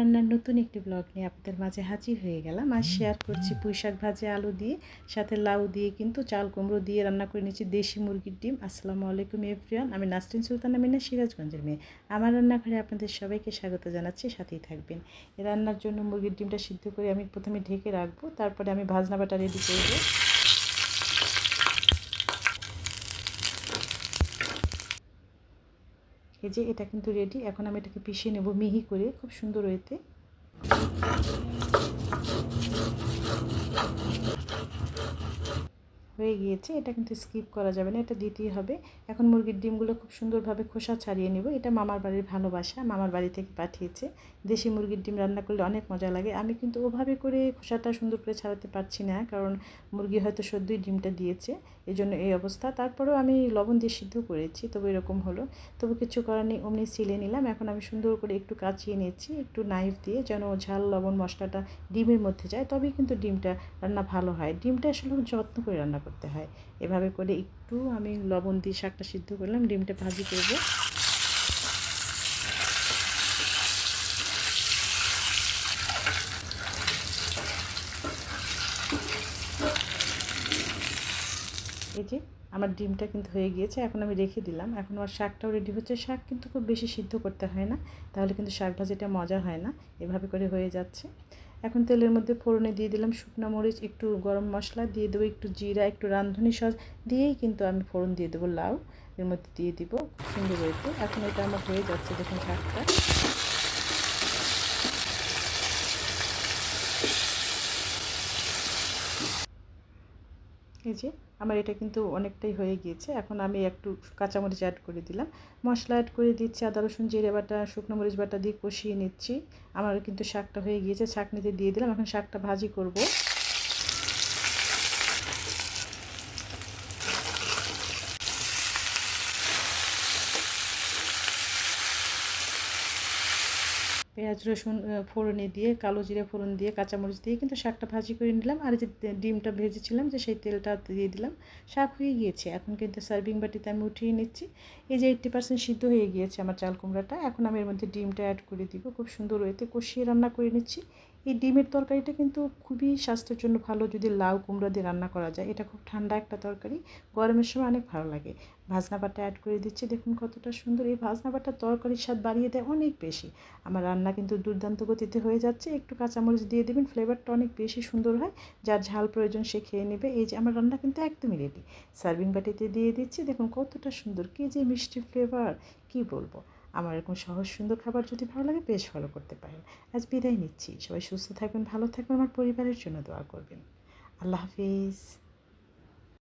রান্নার নতুন একটি ব্লগ নিয়ে আপনাদের মাঝে হাজির হয়ে গেলাম। আজ শেয়ার করছি পুঁইশাক ভাজে আলু দিয়ে, সাথে লাউ দিয়ে কিন্তু চাল কুমড়ো দিয়ে রান্না করে নিচ্ছি দেশি মুরগির ডিম। আসসালামু আলাইকুম এভরিওয়ান, আমি নাসরিন সুলতানা মিনা, সিরাজগঞ্জের মেয়ে। আমার রান্নাঘরে আপনাদের সবাইকে স্বাগত জানাচ্ছি, সাথেই থাকবেন। এই রান্নার জন্য মুরগির ডিমটা সিদ্ধ করে আমি প্রথমে ঢেকে রাখবো, তারপরে আমি ভাজনা বাটা রেডি করবো। এই যে এটা কিন্তু রেডি। এখন আমি এটাকে পিষিয়ে নেব মিহি করে, খুব সুন্দর হয়েতে। হয়ে গিয়েছে, এটা কিন্তু স্কিপ করা যাবে না, এটা দিতেই হবে। এখন মুরগির ডিমগুলো খুব সুন্দরভাবে খোসা ছাড়িয়ে নেব। এটা মামার বাড়ির ভালোবাসা, মামার বাড়ি থেকে পাঠিয়েছে। দেশি মুরগির ডিম রান্না করলে অনেক মজা লাগে। আমি কিন্তু ওভাবে করে খোসাটা সুন্দর করে ছাড়াতে পারছি না, কারণ মুরগি হয়তো সদ্যই ডিমটা দিয়েছে, এই জন্য এই অবস্থা। তারপরেও আমি লবণ দিয়ে সিদ্ধ করেছি, তবু এরকম হলো। তবু কিছু করার নেই, অমনি ছিলে নিলাম। এখন আমি সুন্দর করে একটু কাচিয়ে নিচ্ছি, একটু নাইফ দিয়ে, যেন ঝাল লবণ মশলাটা ডিমের মধ্যে যায়, তবেই কিন্তু ডিমটা রান্না ভালো হয়। ডিমটা আসলে যত্ন করে রান্না করতে হয়। এভাবে করে একটু আমি লবণ দিয়ে শাকটা সিদ্ধ করলাম, ডিমটা ভাজি করব। এই যে আমার ডিমটা কিন্তু হয়ে গিয়েছে, এখন আমি রেখে দিলাম। এখন আমার শাকটাও রেডি হচ্ছে। শাক কিন্তু খুব বেশি সিদ্ধ করতে হয় না, তাহলে কিন্তু শাক ভাজিটা মজা হয় না। এভাবে করে হয়ে যাচ্ছে। এখন তেলের মধ্যে ফোড়নে দিয়ে দিলাম শুকনো মরিচ, একটু গরম মশলা দিয়ে দেবো, একটু জিরা, একটু রাঁধুনি সস দিয়েই কিন্তু আমি ফোড়ন দিয়ে দেবো। লাউ এর মধ্যে দিয়ে দিব, খুব সুন্দর হয়েছে। এখন এটা আমার হয়ে যাচ্ছে, দেখুন শাকটা। এই যে আমার এটা কিন্তু অনেকটাই হয়ে গিয়েছে। এখন আমি একটু কাঁচামরিচ অ্যাড করে দিলাম, মশলা অ্যাড করে দিচ্ছি, আদা রসুন জিরে বাটা, শুকনো মরিচ বাটা দিয়ে কষিয়ে নিচ্ছি। আমার কিন্তু শাকটা হয়ে গিয়েছে, ছাঁকনিতে দিয়ে দিলাম। এখন শাকটা ভাজি করব। পেঁয়াজ রসুন ফোড়নে দিয়ে, কালো জিরে ফোড়ন দিয়ে, কাঁচামরিচ দিয়ে কিন্তু শাকটা ভাজি করে নিলাম। আর যে ডিমটা ভেজেছিলাম, যে সেই তেলটা দিয়ে দিলাম। শাক হয়ে গিয়েছে, এখন কিন্তু সার্ভিং বাটিতে আমি উঠিয়ে নিচ্ছি। এই যে 80% সিদ্ধ হয়ে গিয়েছে আমার চাল কুমড়াটা। এখন আমি এর মধ্যে ডিমটা অ্যাড করে দিব, খুব সুন্দর হয়েতে কষিয়ে রান্না করে নিচ্ছি। এই ডিমের তরকারিটা কিন্তু খুবই স্বাস্থ্যের জন্য ভালো, যদি লাউ কুমড়া দিয়ে রান্না করা যায়। এটা খুব ঠান্ডা একটা তরকারি, গরমের সময় অনেক ভালো লাগে। ভাজনা বাটা অ্যাড করে দিচ্ছি, দেখুন কতটা সুন্দর। এই ভাজনা বাটা তরকারির স্বাদ বাড়িয়ে দেয় অনেক বেশি। আমার রান্না কিন্তু দুর্দান্ত গতিতে হয়ে যাচ্ছে। একটু কাঁচামরিচ দিয়ে দেবেন, ফ্লেভারটা অনেক বেশি সুন্দর হয়। যার ঝাল প্রয়োজন সে খেয়ে নেবে। এই যে আমার রান্না কিন্তু একদমই রেডি। সার্ভিং বাটিতে দিয়ে দিচ্ছি, দেখুন কতটা সুন্দর, কী যে মিষ্টি ফ্লেভার, কী বলবো। আমার এরকম সহজ সুন্দর খাবার যদি ভালো লাগে, বেশ ফলো করতে পারেন। আজ বিদায় নিচ্ছি, সবাই সুস্থ থাকবেন, ভালো থাকবেন, আমার পরিবারের জন্য দোয়া করবেন। আল্লাহ হাফিজ।